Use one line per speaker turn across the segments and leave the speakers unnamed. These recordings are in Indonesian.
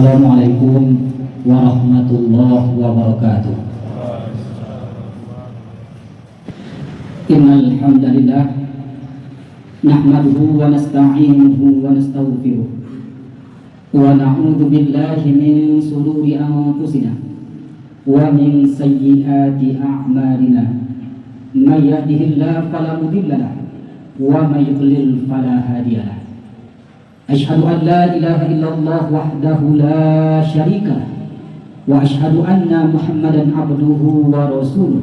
Assalamualaikum warahmatullahi wabarakatuh. Innal hamdalillah nahmaduhu wa nasta'inuhu wa nastaghfiruh wa na'udzu billahi min shururi anfusina wa min sayyiati a'malina. May yahdihillahu fala mudilla lahu wa may yudlil fala hadiya lahu. Asyhadu an la ilaha illallah wahdahu la syarika lah wa asyhadu anna Muhammadan abduhu wa rasuluh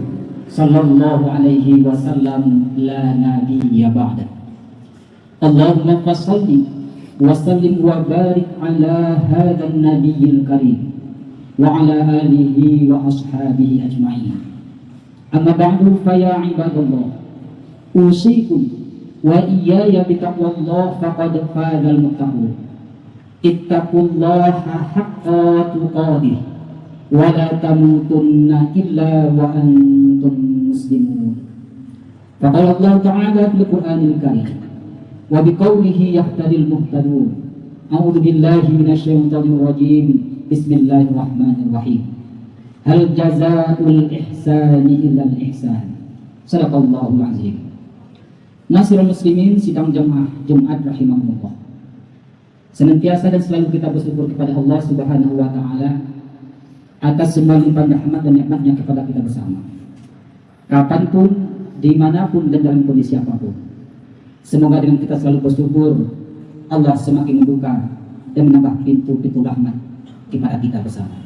sallallahu alaihi wasallam la nabiyya ba'da. Allahumma fassalli wa sallim wa barik ala hadzal nabiyil karim wa ala alihi wa ashabihi ajma'in. Amma ba'du fa ya ibadallah usikum wa iyaya bitaqwallah faqad fazal muttaqun. Ittaqullaha haqqa tuqatih wa la tamutunna illa wa antum muslimun. Faqala Allah Ta'ala fil Qur'anil Karim wa biqaulihi yahtadil muhtadun. A'udzu billahi minasy syaithanir rajim. Bismillahirrahmanirrahim. Hal jazaa'ul ihsani illal ihsan. Shadaqallahul azim. Nasirul muslimin sidang jamaah Jumat rahimahumullah. Senantiasa dan selalu kita bersyukur kepada Allah Subhanahu wa taala atas semua limpahan rahmat dan nikmatnya kepada kita bersama. Kapanpun, dimanapun dan dalam kondisi apapun. Semoga dengan kita selalu bersyukur, Allah semakin membuka dan menambah pintu-pintu rahmat kepada kita bersama.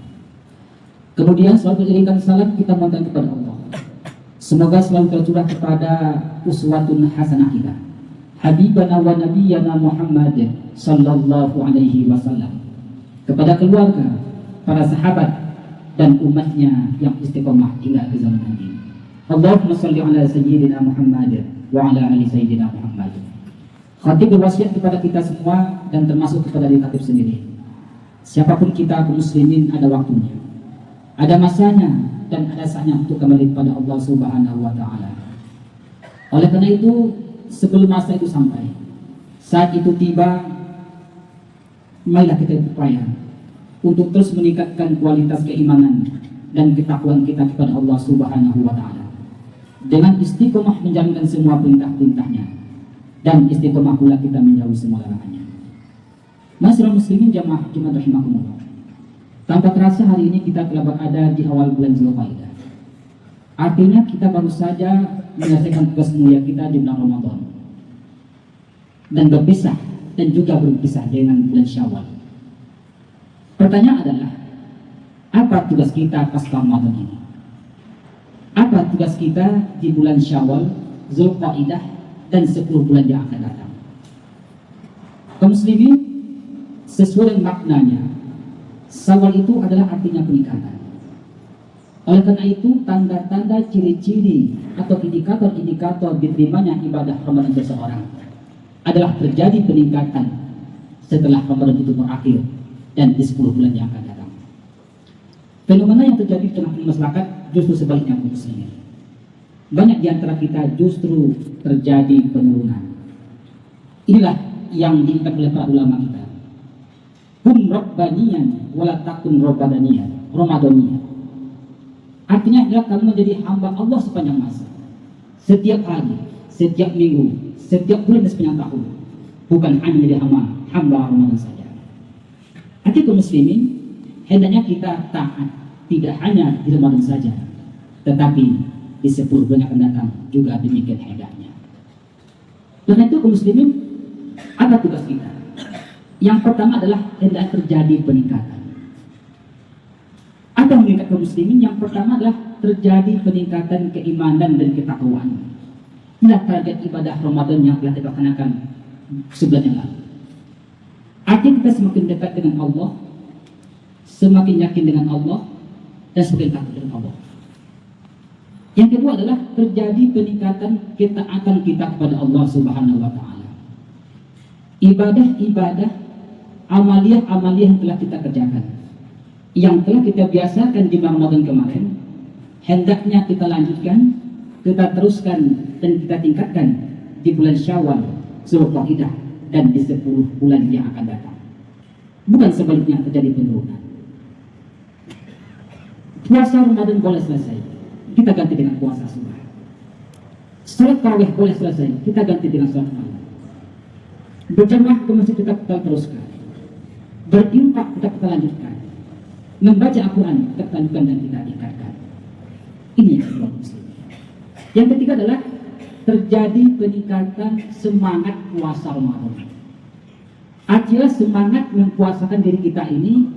Kemudian selalu beriringkan salat kita mohonkan kepada Allah. Semoga selalu tercurah kepada uswatun hasanah kita, habibana wa nabiyyana Muhammad sallallahu alaihi wasallam, kepada keluarga, para sahabat dan umatnya yang istiqomah hingga ke zaman nanti. Allahumma shalli ala sayyidina Muhammad wa ala ali sayyidina Muhammad. Khatib berwasiat kepada kita semua dan termasuk kepada diri khatib sendiri. Siapapun kita kaum muslimin ada waktunya, ada masanya dan ada saatnya untuk kembali kepada Allah Subhanahu wa taala. Oleh karena itu, sebelum masa itu sampai, saat itu tiba, marilah kita berupaya untuk terus meningkatkan kualitas keimanan dan ketakwaan kita kepada Allah Subhanahu wa taala. Dengan istiqomah menjalankan semua perintah-perintahnya dan istiqomah pula kita menjauhi semua larangannya. Masyarakat muslimin jamaah Jumat rahimahumullah. Tanpa terasa hari ini kita telah berada di awal bulan Zulqa'dah. Artinya kita baru saja menyelesaikan tugas mulia kita di bulan Ramadan dan berpisah dan juga berpisah dengan bulan Syawal. Pertanyaan adalah, apa tugas kita pas Ramadan ini? Apa tugas kita di bulan Syawal, Zulqa'dah dan 10 bulan yang akan datang? Kaum muslimin, sesuai dengan maknanya, Syawal itu adalah artinya peningkatan. Oleh karena itu, tanda-tanda, ciri-ciri atau indikator-indikator diterimanya ibadah Ramadan seseorang adalah terjadi peningkatan setelah Ramadan itu berakhir dan di 10 bulan yang akan datang. Fenomena yang terjadi di tengah masyarakat justru sebaliknya kaum muslimin. Banyak di antara kita justru terjadi penurunan. Inilah yang diingat oleh para ulama kita. Kun rabbaniyan wala takun rabbaniyan, ramadaniyan. Artinya adalah kamu menjadi hamba Allah sepanjang masa, setiap hari, setiap minggu, setiap bulan dan sepanjang tahun. Bukan hanya menjadi hamba Ramadan saja. Artinya kaum muslimin, hendaknya kita taat tidak hanya di Ramadan saja, tetapi di 10 bulan yang akan datang juga demikian hendaknya. Karena itu kaum muslimin, apa tugas kita? Yang pertama adalah hendak terjadi peningkatan. Apa meningkat kaum muslimin? Yang pertama adalah terjadi peningkatan keimanan dan ketakwaan. Inilah target ibadah Ramadan yang telah kita laksanakan sebulan yang lalu. Artinya kita semakin dekat dengan Allah, semakin yakin dengan Allah, dan semakin takut dengan Allah. Yang kedua adalah terjadi peningkatan ketaatan kita kepada Allah Subhanahu wa taala. Ibadah-ibadah, amaliyah-amaliyah yang telah kita kerjakan, yang telah kita biasakan di Ramadan kemarin, hendaknya kita lanjutkan, kita teruskan dan kita tingkatkan di bulan Syawal, Zulqa'dah dan di 10 bulan yang akan datang. bukan sebaliknya terjadi penurunan. Puasa Ramadan boleh selesai, kita ganti dengan puasa sunnah. Salat tarawih boleh selesai, kita ganti dengan salat malam. Berjamaah ke masjid tetap kita teruskan, berinfak tetap kita lanjutkan, membaca Al-Quran tetap kita lanjutkan dan kita tingkatkan. Ini yang kedua muslim. Yang ketiga adalah terjadi peningkatan semangat puasa Ramadan. Artinya semangat mempuasakan diri kita ini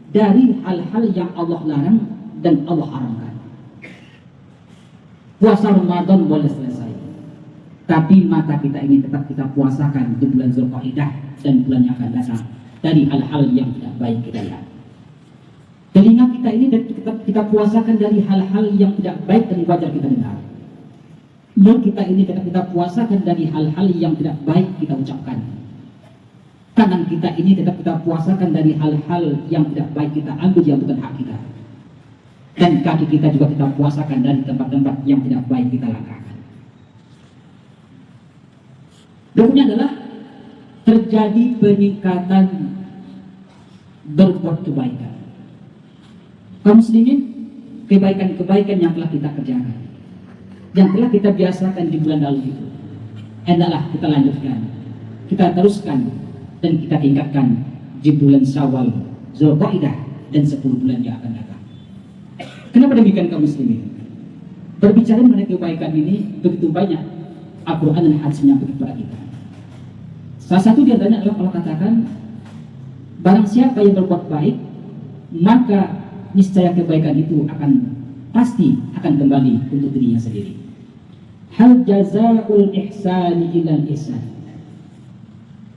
dari hal-hal yang Allah larang dan Allah haramkan. Puasa Ramadan boleh selesai, tapi mata kita ini tetap kita puasakan di bulan Zulqa'dah dan bulan yang akan datang dari hal-hal yang tidak baik kita lihat. Telinga kita ini tetap kita puasakan dari hal-hal yang tidak baik dan wajar kita dengar. Mulut kita ini tetap kita puasakan dari hal-hal yang tidak baik kita ucapkan. Tangan kita ini tetap kita puasakan dari hal-hal yang tidak baik kita ambil yang bukan hak kita. Dan kaki kita juga kita puasakan dari tempat-tempat yang tidak baik kita langkahkan. Berikutnya adalah terjadi peningkatan berbuat kebaikan. Kaum muslimin, kebaikan-kebaikan yang telah kita kerjakan, yang telah kita biasakan di bulan lalu itu, hendaklah kita lanjutkan, kita teruskan, dan kita tingkatkan di bulan Syawal, Zulqa'dah, dan 10 bulan yang akan datang. Kenapa demikian kaum muslimin? Berbicara mengenai kebaikan ini begitu banyak Al-Quran dan hadis menyampaikan kepada kita. Salah satu di antaranya adalah Allah katakan, barang siapa yang berbuat baik, maka niscaya kebaikan itu pasti akan kembali untuk dirinya sendiri. Hal jazaa'ul ihsani ilal ihsan.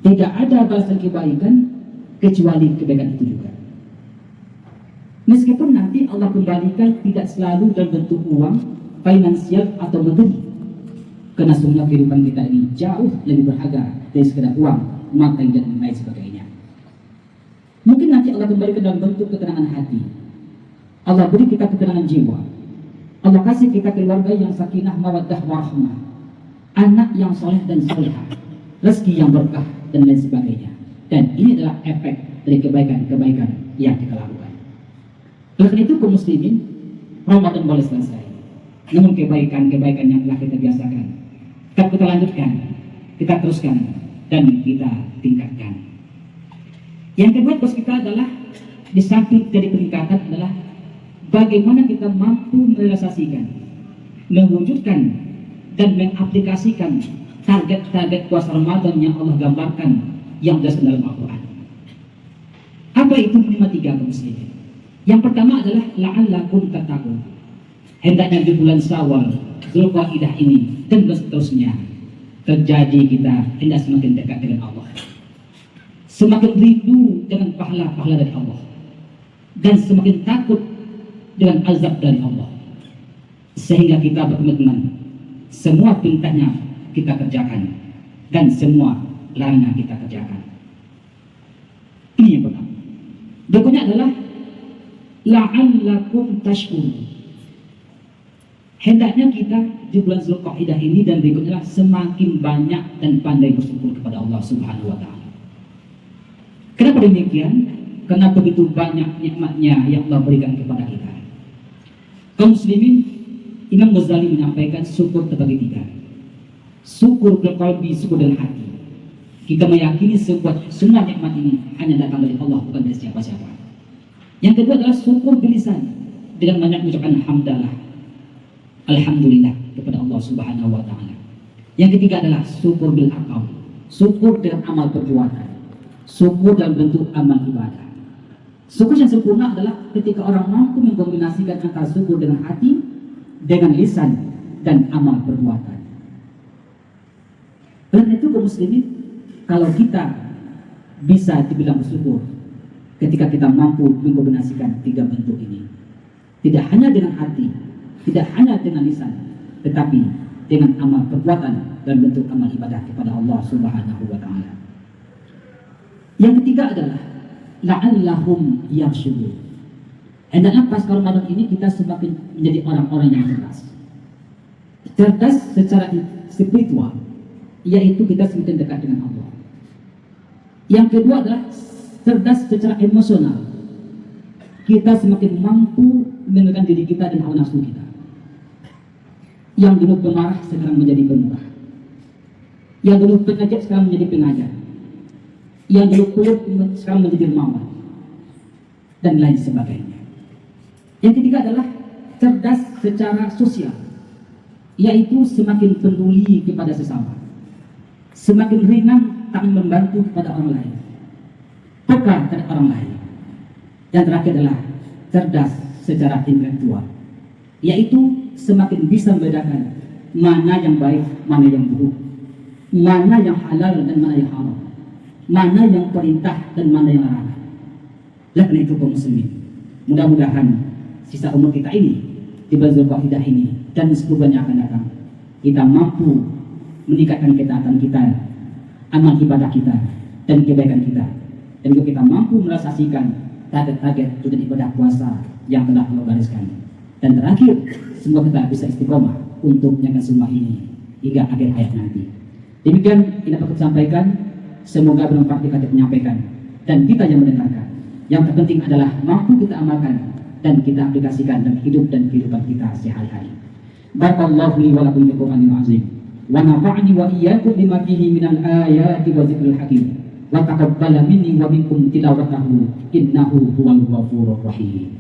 Tidak ada balasan kebaikan kecuali kebaikan itu juga. Meskipun nanti Allah kembalikan tidak selalu dalam bentuk uang, finansial atau materi. Karena sungguh kehidupan kita ini jauh lebih berharga dari sekedar uang, makan dan lain sebagainya. Mungkin nanti Allah kembalikan dalam bentuk ketenangan hati. Allah beri kita ketenangan jiwa. Allah kasih kita keluarga yang sakinah, mawaddah, warahmah, anak yang soleh dan solehah, rezeki yang berkah dan lain sebagainya. Dan ini adalah efek dari kebaikan-kebaikan yang kita lakukan. Oleh karena itu kaum muslimin, Ramadan boleh selesai, namun kebaikan-kebaikan yang telah kita biasakan tetap kita lanjutkan, kita teruskan, dan kita tingkatkan. Yang kedua tugas kita adalah di samping dari peningkatan adalah bagaimana kita mampu merealisasikan, mewujudkan, dan mengaplikasikan target-target puasa Ramadan yang Allah gambarkan yang jelas dalam Al-Quran. Apa itu lima tiga kaum muslimin? Yang pertama adalah la'allakum tattaqun. Hendaknya di bulan Syawal, Zulqa'dah ini dan seterusnya terjadi kita hendak semakin dekat dengan Allah, semakin rindu dengan pahala-pahala dari Allah, dan semakin takut dengan azab dari Allah, sehingga kita berkomitmen semua perintahnya kita kerjakan dan semua larangan kita kerjakan. Ini yang pertama. Berikutnya adalah la'allakum tashkurun. Hendaknya kita di bulan Zulqa'dah ini dan berikutnya semakin banyak dan pandai bersyukur kepada Allah Subhanahu wa Ta'ala. Kenapa demikian? Karena begitu banyak nikmatnya yang Allah berikan kepada kita. Kaum muslimin, Imam Ghazali menyampaikan syukur terbagi tiga. Syukur berqalbi, syukur dengan hati. Kita meyakini semua nikmat ini hanya datang dari Allah, bukan dari siapa-siapa. Yang kedua adalah syukur bilisan, dengan banyak mengucapkan hamdalah, alhamdulillah kepada Allah Subhanahu wa Ta'ala. Yang ketiga adalah syukur bil aqal, syukur dengan amal perbuatan, syukur dalam bentuk amal ibadah. Syukur yang sempurna adalah ketika orang mampu mengkombinasikan antara syukur dengan hati, dengan lisan, dan amal perbuatan. Dan itu kaum muslimin, kalau kita bisa dibilang bersyukur ketika kita mampu mengkombinasikan tiga bentuk ini, tidak hanya dengan hati, tidak hanya dengan lisan, tetapi dengan amal perbuatan dan bentuk amal ibadah kepada Allah Subhanahu wa Ta'ala. Yang ketiga adalah la'allahum yarshudun. Hendaknya pas Ramadan ini kita semakin menjadi orang-orang yang cerdas. Cerdas secara spiritual, yaitu kita semakin dekat dengan Allah. Yang kedua adalah cerdas secara emosional, kita semakin mampu mengendalikan diri kita dan hawa nafsu kita. Yang dulu pemarah sekarang menjadi pemurah. Yang dulu pengajak sekarang menjadi pengajak. Yang dulu pelit sekarang menjadi dermawan. Dan lain sebagainya. Yang ketiga adalah cerdas secara sosial, yaitu semakin peduli kepada sesama, semakin ringan tak membantu kepada orang lain, peka terhadap orang lain. Yang terakhir adalah cerdas secara intelektual, yaitu semakin bisa membedakan mana yang baik, mana yang buruk, mana yang halal dan mana yang haram, mana yang perintah dan mana yang larangan. Oleh karena itu kaum muslimin, mudah-mudahan sisa umur kita ini di bulan Zulqa'dah ini dan 10 bulan yang akan datang, kita mampu meningkatkan ketaatan kita, amal ibadah kita, dan kebaikan kita, dan juga kita mampu merealisasikan target-target tujuan ibadah puasa yang telah Allah gariskan. Dan terakhir, semoga kita bisa istiqomah untuk menjalankan semua ini hingga akhir hayat nanti. Demikian yang dapat saya sampaikan. Semoga bermanfaat kita menyampaikan dan kita yang mendengarkan. Yang terpenting adalah mampu kita amalkan dan kita aplikasikan dalam hidup dan kehidupan kita sehari-hari. Barakallahu li wa lakum fil Qur'anil azim. Wa nafa'ni wa iyyakum bima fihi minal ayati wa dzikril hakim. Wa taqabbal minni wa minkum tilawatahu innahu huwal ghafurur rahim.